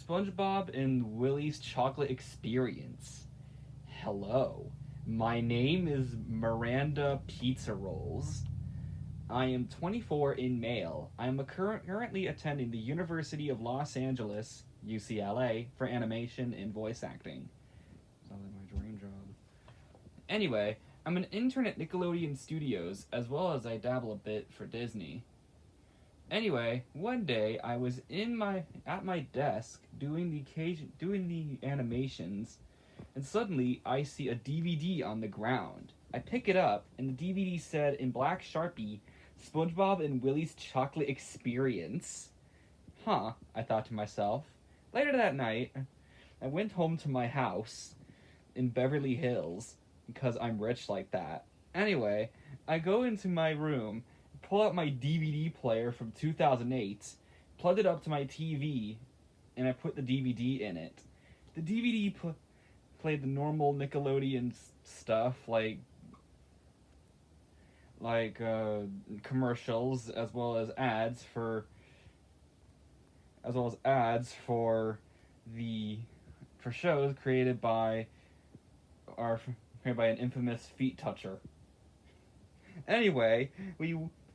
SpongeBob and Willie's Chocolate Experience. Hello, my name is Miranda Pizza Rolls. I am 24 in male. I am currently attending the University of Los Angeles, UCLA, for animation and voice acting. Sounds like my dream job. Anyway, I'm an intern at Nickelodeon Studios, as well as I dabble a bit for Disney. Anyway, one day I was at my desk doing the animations, and suddenly I see a DVD on the ground. I pick it up, and the DVD said in black Sharpie, SpongeBob and Willie's Chocolate Experience. Huh, I thought to myself. Later that night, I went home to my house in Beverly Hills, because I'm rich like that. Anyway, I go into my room, pull out my DVD player from 2008, plug it up to my TV, and I put the DVD in it. The DVD played the normal Nickelodeon stuff, like commercials, as well as ads for shows created by an infamous feet toucher. Anyway,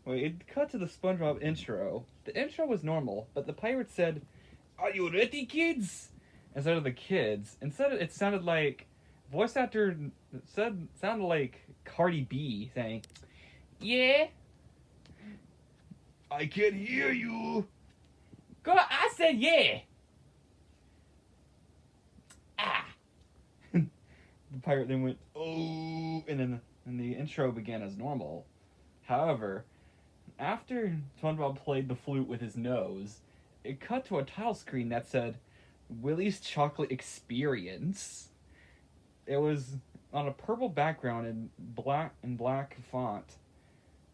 it cut to the SpongeBob intro. The intro was normal, but the pirate said, "Are you ready, kids?" Instead of the kids. Instead, it sounded like sounded like Cardi B saying, "Yeah." "I can hear you." "Go, I said yeah." Ah. The pirate then went, "Oh," and the intro began as normal. However, after SpongeBob played the flute with his nose, it cut to a title screen that said, Willie's Chocolate Experience. It was on a purple background in black font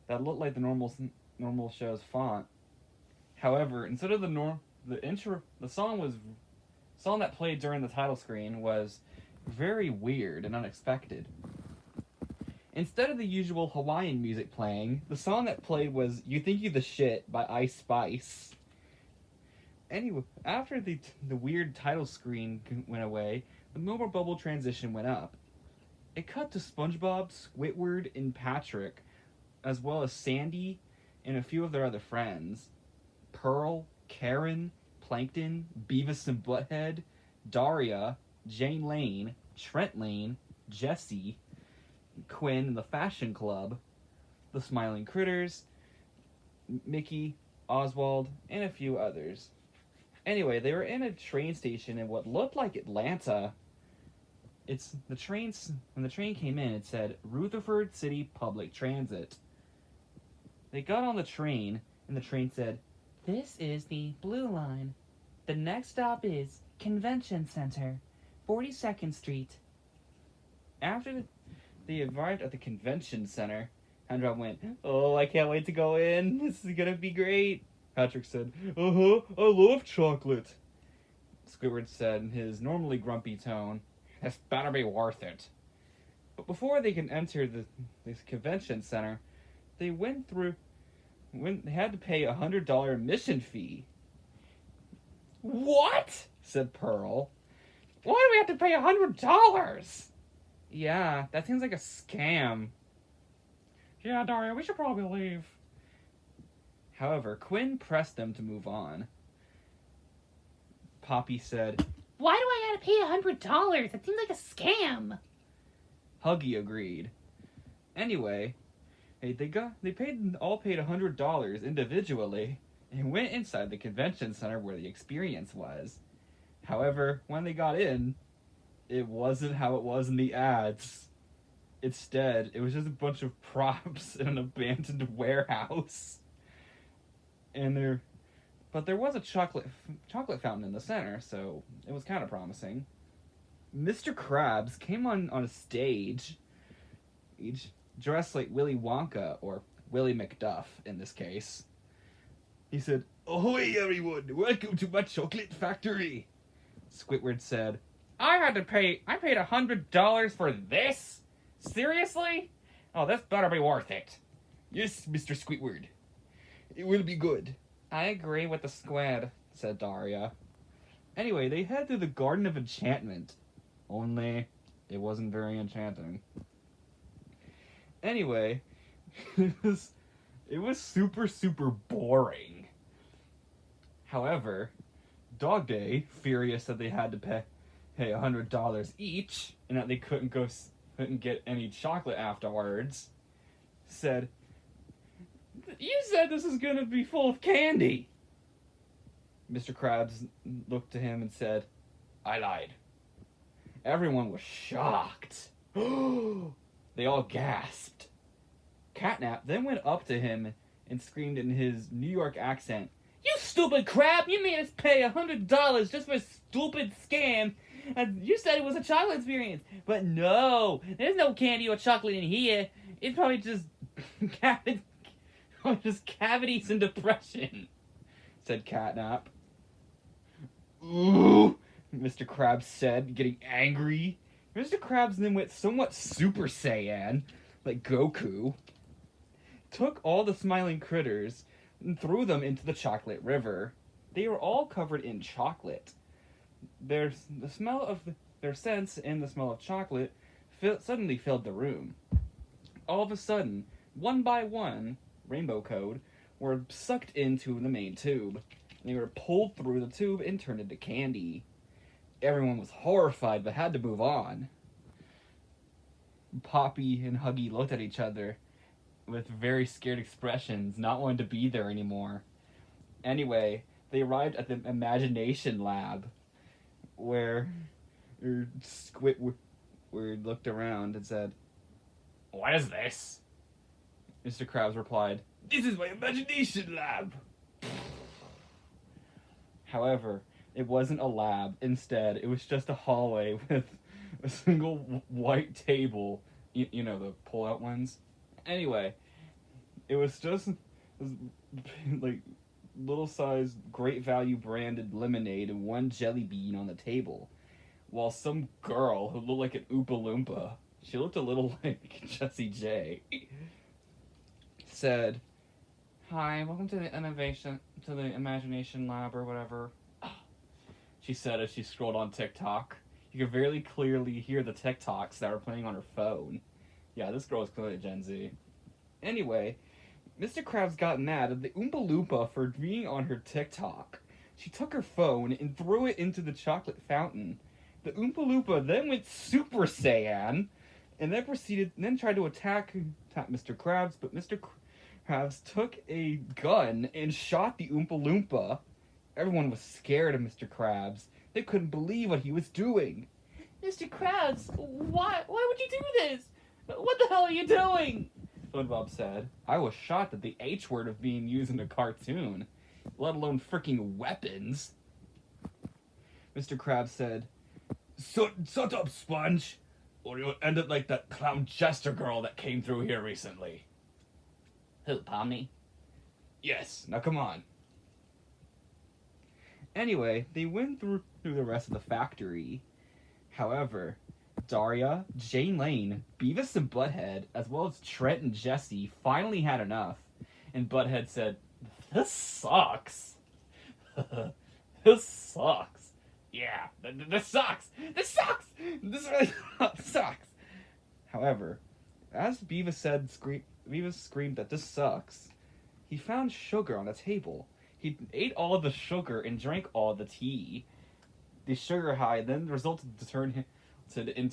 that looked like the normal show's font. However, instead of the song that played during the title screen was very weird and unexpected. Instead of the usual Hawaiian music playing, the song that played was "You Think You the Shit" by Ice Spice. Anyway, after the weird title screen went away, the mobile bubble transition went up. It cut to SpongeBob, Squidward, and Patrick, as well as Sandy and a few of their other friends. Pearl, Karen, Plankton, Beavis and Butthead, Daria, Jane Lane, Trent Lane, Jesse, Quinn and the Fashion Club, the Smiling Critters, Mickey, Oswald, and a few others. Anyway, they were in a train station in what looked like Atlanta. When the train came in, it said Rutherford City Public Transit. They got on the train, and the train said, "This is the Blue Line. The next stop is Convention Center, 42nd Street." After they arrived at the Convention Center, Andrew went, "Oh, I can't wait to go in. This is gonna be great." Patrick said, "Uh-huh, I love chocolate." Squidward said in his normally grumpy tone, "This better be worth it." But before they could enter this convention center, they they had to pay $100 admission fee. "What?" said Pearl. "Why do we have to pay $100? "Yeah, that seems like a scam." "Yeah, Daria, we should probably leave." However, Quinn pressed them to move on. Poppy said, "Why do I gotta pay $100? That seems like a scam." Huggy agreed. Anyway, they all paid $100 individually and went inside the convention center where the experience was. However, when they got in, it wasn't how it was in the ads. Instead, it was just a bunch of props in an abandoned warehouse. But there was a chocolate fountain in the center, so it was kind of promising. Mr. Krabs came on a stage, dressed like Willy Wonka, or Willie McDuff in this case. He said, "Ahoy, everyone! Welcome to my chocolate factory." Squidward said, I paid $100 for this? Seriously? Oh, this better be worth it." "Yes, Mr. Squidward. It will be good." "I agree with the squid," said Daria. Anyway, they head to the Garden of Enchantment. Only, it wasn't very enchanting. Anyway, it was super, super boring. However, Dog Day, furious that they had to pay $100 each, and that they couldn't get any chocolate afterwards, said, "You said this is gonna be full of candy." Mr. Krabs looked to him and said, "I lied." Everyone was shocked. They all gasped. Catnap then went up to him and screamed in his New York accent, "You stupid crab! You made us pay $100 just for a stupid scam! And you said it was a chocolate experience! But no! There's no candy or chocolate in here! It's probably just cavities and depression," said Catnap. "Ooh," Mr. Krabs said, getting angry. Mr. Krabs then went somewhat Super Saiyan, like Goku, took all the smiling critters, and threw them into the chocolate river. They were all covered in chocolate. The smell of their scents and the smell of chocolate suddenly filled the room. All of a sudden, one by one, Rainbow Code, were sucked into the main tube. They were pulled through the tube and turned into candy. Everyone was horrified but had to move on. Poppy and Huggy looked at each other with very scared expressions, not wanting to be there anymore. Anyway, they arrived at the Imagination Lab, where Squidward looked around and said, "What is this?" Mr. Krabs replied, "This is my Imagination Lab." However, it wasn't a lab. Instead, it was just a hallway with a single white table. You know, the pull-out ones? Anyway, it was just like little-sized, Great Value branded lemonade and one jelly bean on the table. While some girl who looked like an Oompa Loompa, she looked a little like Jessie J, said, "Hi, welcome to the Imagination Lab or whatever," she said as she scrolled on TikTok. You could very clearly hear the TikToks that were playing on her phone. Yeah, this girl is clearly Gen Z. Anyway, Mr. Krabs got mad at the Oompa Loompa for being on her TikTok. She took her phone and threw it into the chocolate fountain. The Oompa Loompa then went Super Saiyan and then tried to attack Mr. Krabs, but Mr. Krabs took a gun and shot the Oompa Loompa. Everyone was scared of Mr. Krabs. They couldn't believe what he was doing. "Mr. Krabs, why would you do this? What the hell are you doing?" SpongeBob said. "I was shocked at the H word of being used in a cartoon, let alone freaking weapons." Mr. Krabs said, Shut up, Sponge, or you'll end up like that clown jester girl that came through here recently." "Who, Pomni?" "Yes, now come on." Anyway, they went through the rest of the factory. However, Daria, Jane Lane, Beavis and Butthead, as well as Trent and Jesse finally had enough. And Butthead said, "This sucks." "This sucks. Yeah, this sucks. This sucks. This really sucks." However, as Beavis screamed that this sucks, he found sugar on the table. He ate all of the sugar and drank all the tea. The sugar high then resulted him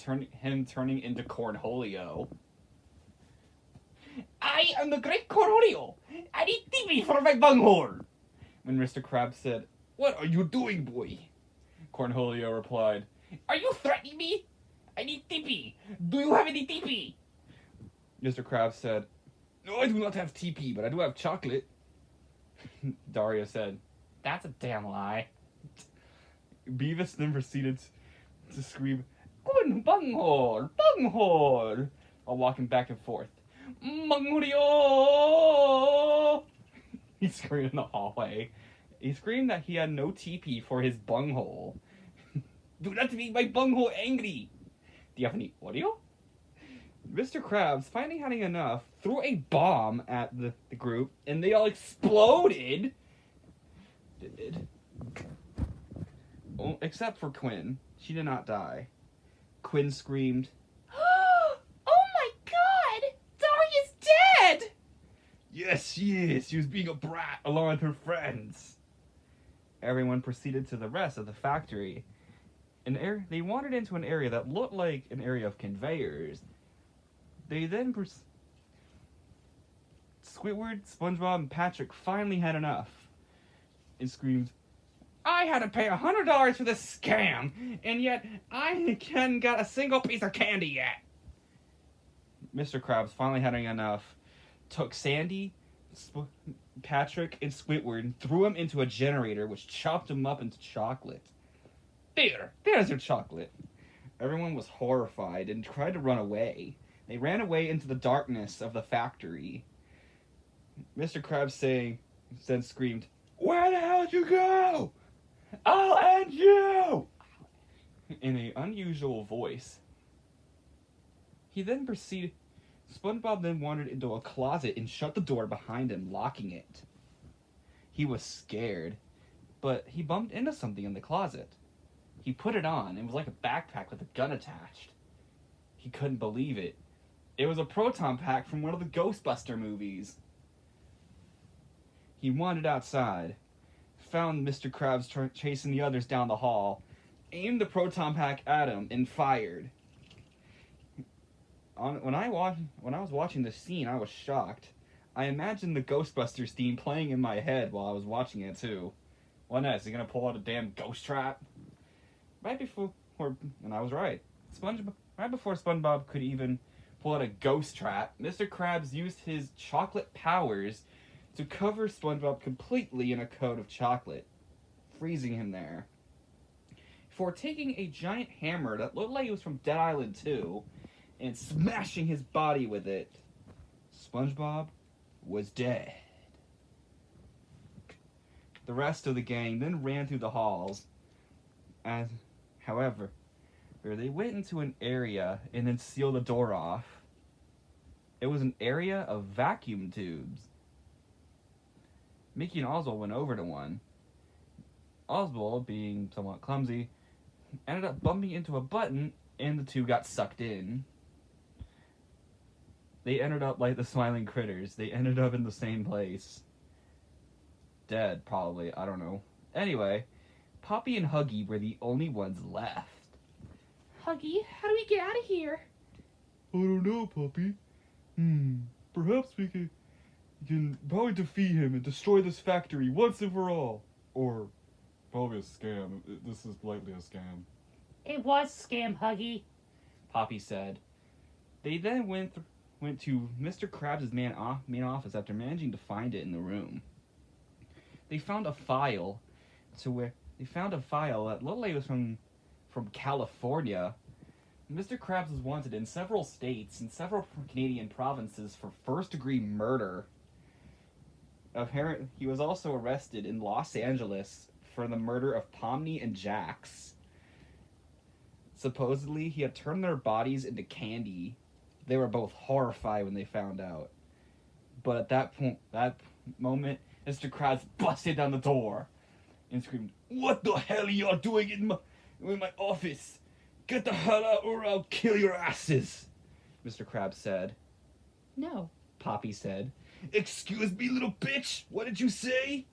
turning into Cornholio. "I am the great Cornholio. I need TV for my bunghole." When Mr. Krabs said, "What are you doing, boy?" Cornholio replied, "Are you threatening me? I need TP. Do you have any TP?" Mr. Krabs said, "No, I do not have TP, but I do have chocolate." Daria said, "That's a damn lie." Beavis then proceeded to scream, bunghole, bunghole," while walking back and forth. "Bungholio!" He screamed in the hallway. He screamed that he had no TP for his bunghole. "Do not make my bunghole angry. Do you have any audio?" Mr. Krabs, finally having enough, threw a bomb at the group, and they all exploded. except for Quinn. She did not die. Quinn screamed, Oh my god! Dory is dead! "Yes, she is. She was being a brat along with her friends." Everyone proceeded to the rest of the factory. They wandered into an area that looked like an area of conveyors. They then Squidward, SpongeBob, and Patrick finally had enough and screamed, "I had to pay $100 for this scam, and yet I hadn't got a single piece of candy yet." Mr. Krabs, finally having enough, took Sandy, Patrick, and Squidward and threw them into a generator, which chopped them up into chocolate. There's your chocolate. Everyone was horrified and tried to run away. They ran away into the darkness of the factory. Mr. Krabs then screamed, "Where the hell did you go? I'll end you!" in an unusual voice. He then proceeded. SpongeBob then wandered into a closet and shut the door behind him, locking it. He was scared, but he bumped into something in the closet. He put it on. It was like a backpack with a gun attached. He couldn't believe it. It was a proton pack from one of the Ghostbuster movies. He wandered outside, found Mr. Krabs chasing the others down the hall, aimed the proton pack at him, and fired. When I was watching this scene, I was shocked. I imagined the Ghostbusters theme playing in my head while I was watching it too. What next? Is he gonna pull out a damn ghost trap? And I was right. Right before SpongeBob could even pull out a ghost trap, Mr. Krabs used his chocolate powers to cover SpongeBob completely in a coat of chocolate, freezing him there. Before taking a giant hammer that looked like it was from Dead Island 2 and smashing his body with it, SpongeBob was dead. The rest of the gang then ran through the halls. However, they went into an area and then sealed the door off. It was an area of vacuum tubes. Mickey and Oswald went over to one. Oswald, being somewhat clumsy, ended up bumping into a button and the tube got sucked in. They ended up like the Smiling Critters. They ended up in the same place. Dead, probably. I don't know. Anyway, Poppy and Huggy were the only ones left. Huggy, how do we get out of here? I don't know, Poppy. Perhaps we can probably defeat him and destroy this factory once and for all. Or probably a scam. This is likely a scam. It was scam, Huggy, Poppy said. They then went to Mr. Krabs' main office after managing to find it in the room. They found a file that looked like it was from California. Mr. Krabs was wanted in several states and several Canadian provinces for first-degree murder. Apparently, he was also arrested in Los Angeles for the murder of Pomni and Jax. Supposedly, he had turned their bodies into candy. They were both horrified when they found out. But at that moment, Mr. Krabs busted down the door and screamed, "What the hell are y'all doing in my office? Get the hell out or I'll kill your asses," Mr. Krabs said. No, Poppy said. "Excuse me, little bitch, what did you say?"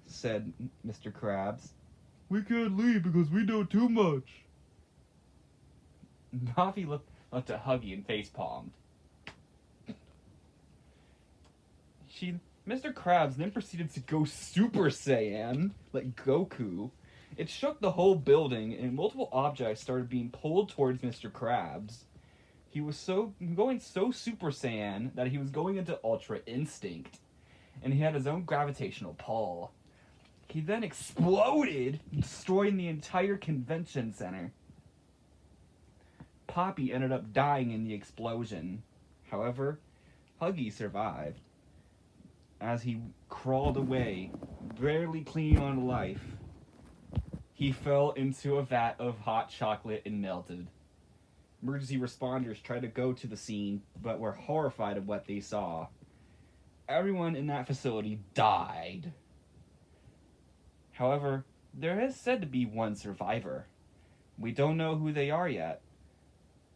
said Mr. Krabs. "We can't leave because we know too much." Poppy looked at Huggy and facepalmed. Mr. Krabs then proceeded to go Super Saiyan, like Goku. It shook the whole building, and multiple objects started being pulled towards Mr. Krabs. He was going so Super Saiyan that he was going into Ultra Instinct, and he had his own gravitational pull. He then exploded, destroying the entire convention center. Poppy ended up dying in the explosion. However, Huggy survived. As he crawled away, barely clinging on to life, he fell into a vat of hot chocolate and melted. Emergency responders tried to go to the scene, but were horrified at what they saw. Everyone in that facility died. However, There is said to be one survivor. We don't know who they are yet,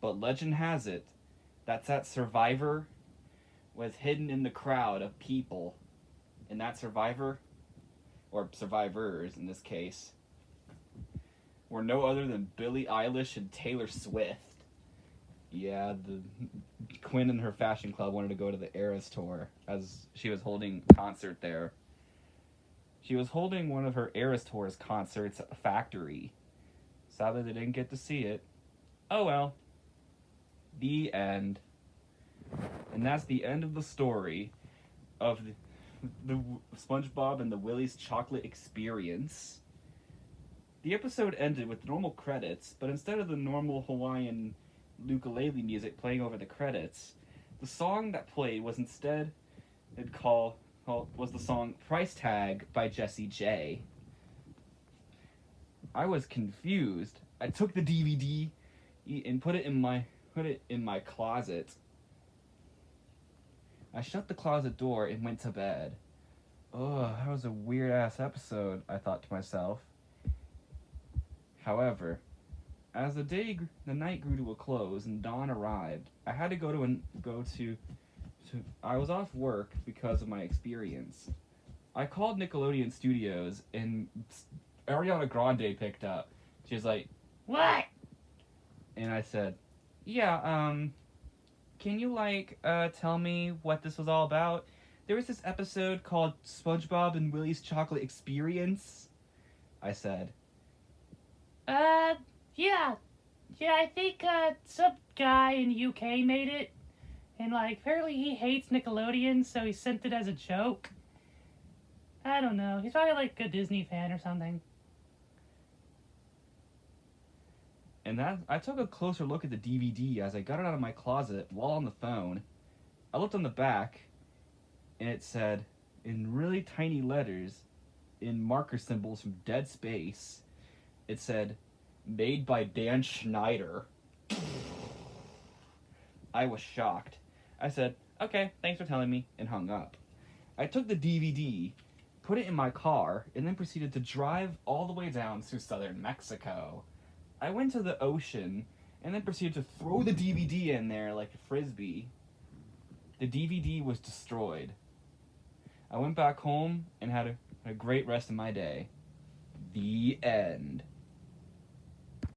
but legend has it that survivor was hidden in the crowd of people, and that survivor, or survivors in this case, were no other than Billie Eilish and Taylor Swift. Yeah, the Quinn and her fashion club wanted to go to the Eras tour as she was holding a concert there. She was holding one of her Eras tour's concerts at a factory. Sadly, they didn't get to see it. Oh well. The end. And that's the end of the story of the SpongeBob and the Willie's Chocolate Experience. The episode ended with normal credits, but instead of the normal Hawaiian ukulele music playing over the credits, the song that played was instead was the song Price Tag by Jessie J. I was confused. I took the DVD and put it in my closet. I shut the closet door and went to bed. Ugh, that was a weird ass episode, I thought to myself. However, as the night grew to a close and dawn arrived, I had to I was off work because of my experience. I called Nickelodeon Studios and Ariana Grande picked up. She was like, What? and I said, yeah, can you, tell me what this was all about? There was this episode called SpongeBob and Willie's Chocolate Experience, I said. Yeah. Yeah, I think, some guy in the UK made it. And, apparently he hates Nickelodeon, so he sent it as a joke. I don't know. He's probably, a Disney fan or something. And I took a closer look at the DVD as I got it out of my closet while on the phone. I looked on the back, and it said, in really tiny letters, in marker symbols from Dead Space, it said, made by Dan Schneider. I was shocked. I said, okay, thanks for telling me, and hung up. I took the DVD, put it in my car, and then proceeded to drive all the way down to southern Mexico. I went to the ocean, and then proceeded to throw the DVD in there like a frisbee. The DVD was destroyed. I went back home and had a great rest of my day. The end.